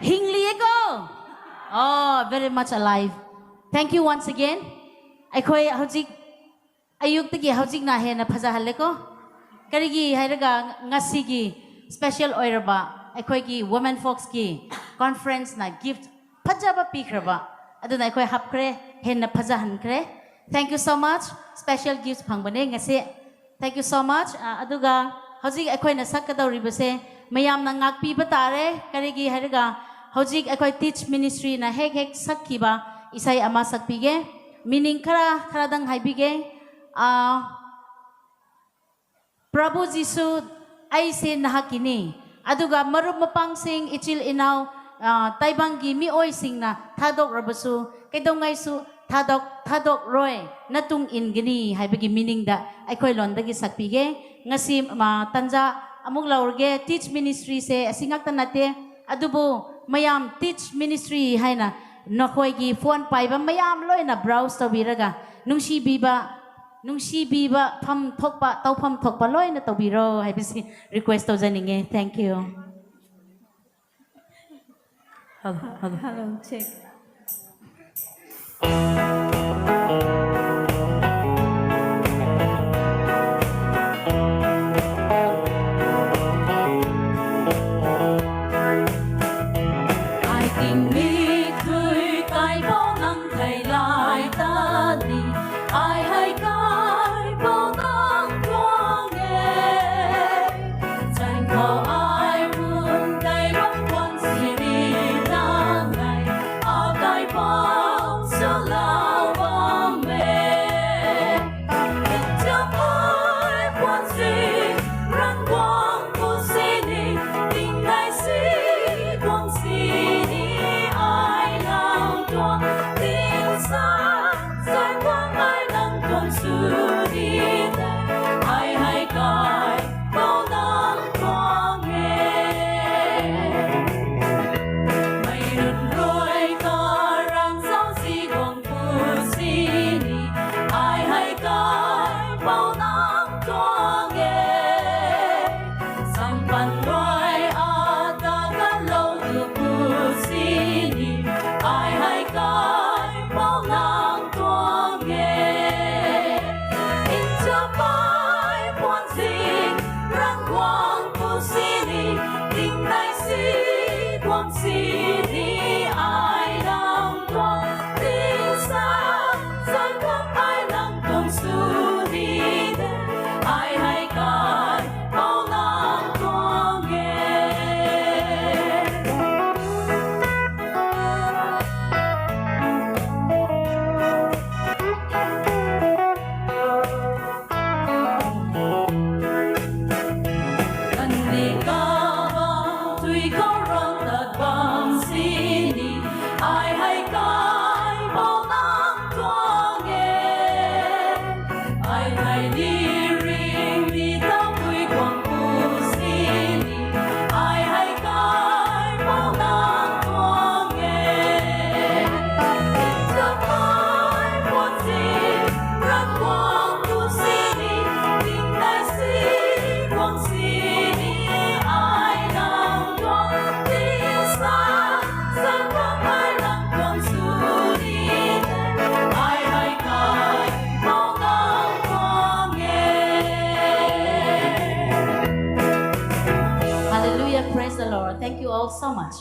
Hingli ko. Oh, very much alive. Thank you once again. Akhoi hojik ayuk tagi hojik na he na phajahalle ko. Karigi hairaga ngasi gi special oiraba akhoi gi women folks gi conference na gift phajaba pikraba. Aduna akhoi hapkre he na phajahan kre. Thank you so much. Special gifts phangbane ngasi. Thank you so much. Aduga hojik akhoi na sakadawribase mayam na ngakpi batare karigi hairaga hojik akhoi teach ministry na hek sakkiba isai ama sakpige meaning khara dang haibige Prabhu Jisu aise nahakini aduga marup mapang sing ichil inaw taibangi mi oi sing na thadok rabasu kedongai su thadok roy natung ingini haibigi meaning da akhoi londagi sakpige ngasi tanja amuk laurge teach ministry se asingak tanate adubo mayam teach ministry haina nakhoi gi phone paiba mayam loina browse tawiraga nungsi biba pham thokpa loina tawbiro haibisi request tawjaninge. Thank you. Hello, check. Praise the Lord. Thank you all so much.